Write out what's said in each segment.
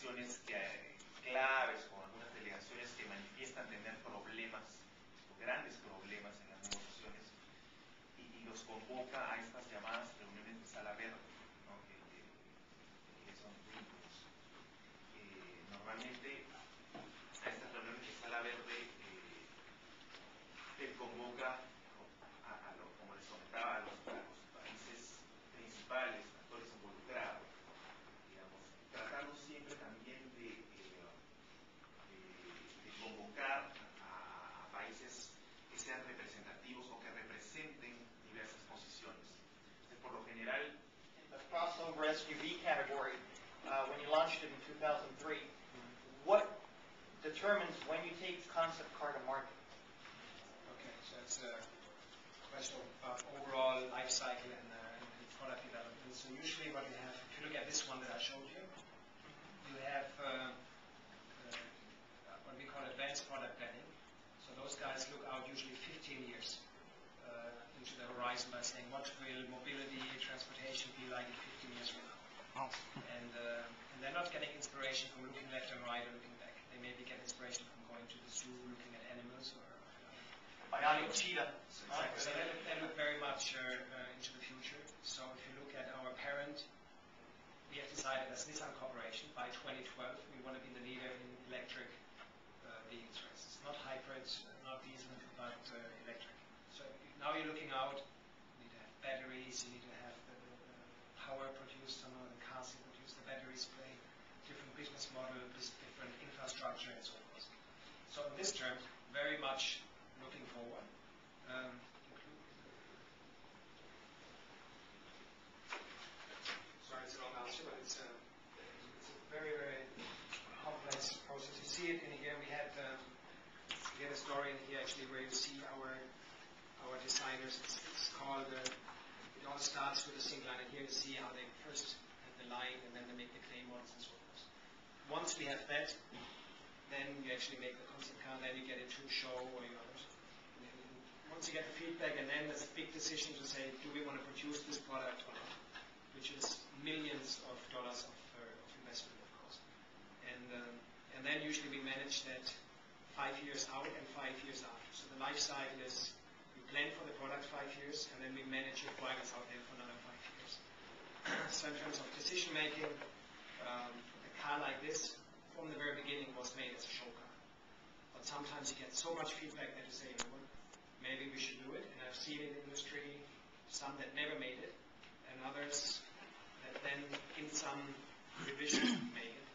delegaciones claves, con algunas delegaciones que manifiestan tener problemas, grandes problemas en las negociaciones, y los convoca a estas llamadas reuniones de sala verde, ¿no? que son vínculos. Normalmente a estas reuniones de sala verde él convoca, como les comentaba, a los países principales, actores involucrados, digamos, tratando siempre también de convocar a países que sean representativos o que representen diversas posiciones. Entonces, por lo general, in the crossover SUV category, when you launched it in 2003, what determines when you take concept car to market? Okay, so it's a question of overall life cycle and product development. So usually what you have, if you look at this one that I showed you, you have what we call advanced product planning. So those guys look out usually 15 years into the horizon by saying what will mobility, transportation be like in 15 years from now. And they're not getting inspiration from looking left and right or looking back. They maybe get inspiration from going to the zoo, looking at animals or Bionic cheetah. Exactly. So they look very much into the future. So if you look at our parent, we have decided as Nissan Corporation by 2012 we want to be the leader in electric vehicles. It's not hybrids, not diesel, but electric. So now you're looking out. You need to have batteries. You need to have the power produced. Some of the cars that produce the batteries play different business model, different infrastructure, and so forth. So in this term, very much looking forward. Sorry, it's a long answer, but it's a very, very complex process. You see it in here. We had a story in here actually where you see our designers. It's called. It all starts with a single line, and here you see how they first have the line, and then they make the clay models and so forth. Once we have that, then you actually make the concept car, then you get it to show or you others. Once you get the feedback, and then there's a big decision to say, do we want to produce this product or not, which is millions of dollars of investment, of course. And then usually we manage that 5 years out and 5 years after. So the life cycle is we plan for the product 5 years, and then we manage it while it's out there for another 5 years. So in terms of decision making, a car like this, from the very beginning, was made as a show car. But sometimes you get so much feedback that you say, you know what, maybe we should do it. And I've seen in the industry some that never made it, and others that then in some revision made it.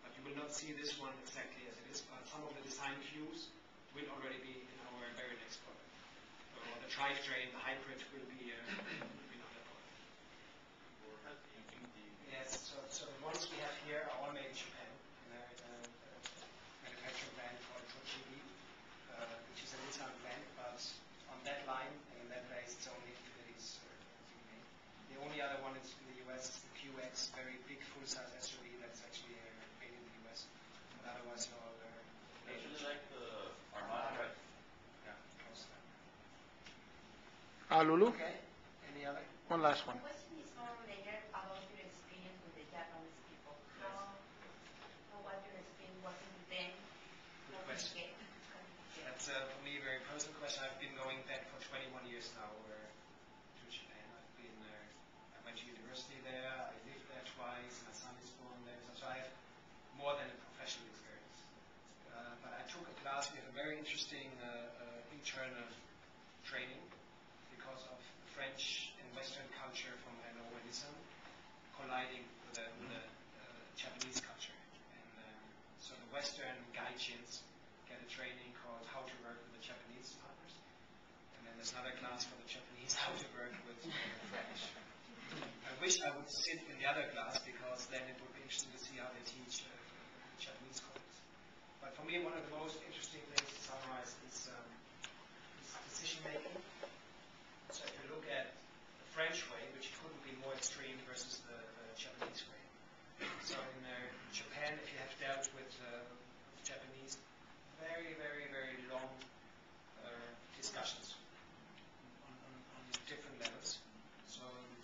But you will not see this one exactly as it is, but some of the design cues will already be in our very next product. Or the drivetrain, the hybrid will be another product. Yes, so the ones we have here are all made in Japan. Manufacturing plant called Tochibi, which is a Nissan plant, but on that line and in that place it's only Infinitis made. The only other one is in the US is the QX, very big full-size SUV that's actually made in the US. But otherwise all made in Japan. like the Armada, right? Yeah, close to that. Lulu? Okay, any other? One last one. The question is more related about your experience with the Japanese people. How was your experience working with them? Good question. That's for me a very personal question. I've been going back for 21 years now to Japan. I went to university there. I lived there twice. My son is born there. So I have more than a professional experience. But I took a class. We have a very interesting internal training because of French and Western culture from Renault and Nissan colliding with the Japanese culture. And so the Western gaijins get a training called How to Work with the Japanese partners. And then there's another class for the Japanese, How to Work with the French. I wish I would sit in the other class because then it would be interesting to see how they teach the Japanese colleagues. But for me, one of the most interesting things to summarize is decision making. So if you look at the French way, which couldn't be more extreme versus the Japanese way. So in Japan, if you have dealt with Japanese, very, very, very long discussions on different levels. So you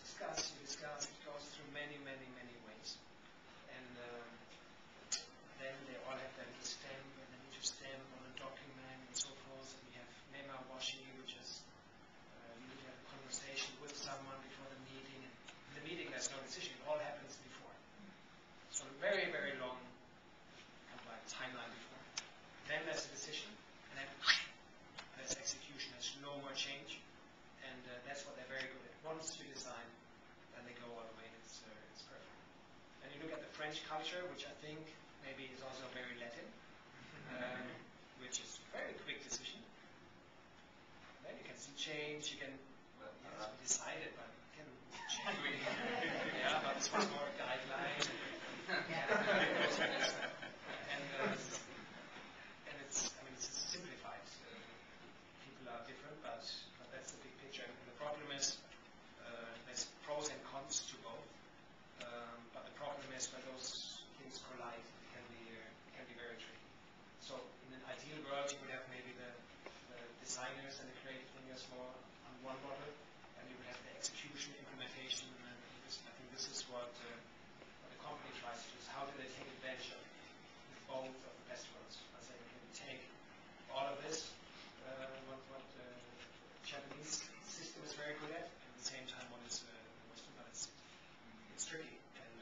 discuss, it goes through many, many, many ways. And French culture, which I think maybe is also very Latin, which is a very quick decision. Then you can see change, you can decide it, but you can change really. Yeah, but this was more a guideline. And it's, I mean, it's simplified. People are different, but that's the big picture. And the problem is, there's pros and cons to both. But the problem is when those things collide, it can be very tricky. So in an ideal world, you would have maybe the designers and the creative thinkers more on one model, and you would have the execution, implementation, and I think this is what the company tries to do. Is how do they take advantage of both of the best worlds? I say, okay, we take all of this, what the Japanese system is very good at, and at the same time what is the Western, but it's tricky. And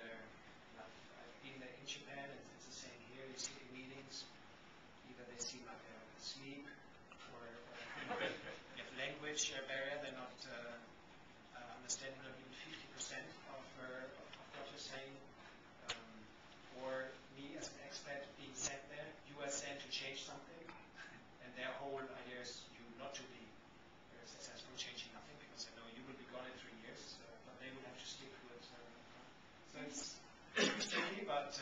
I've been there in Japan, and it's the same here. You see in meetings, either they seem like asleep, or you have language barrier. They're not understanding not even 50% of what you're saying. Or me as an expat being sent there, you are sent to change something, and their whole idea is you not to be successful changing nothing, because they know you will be gone in 3 years, but they will have to stick with. So it's tricky, but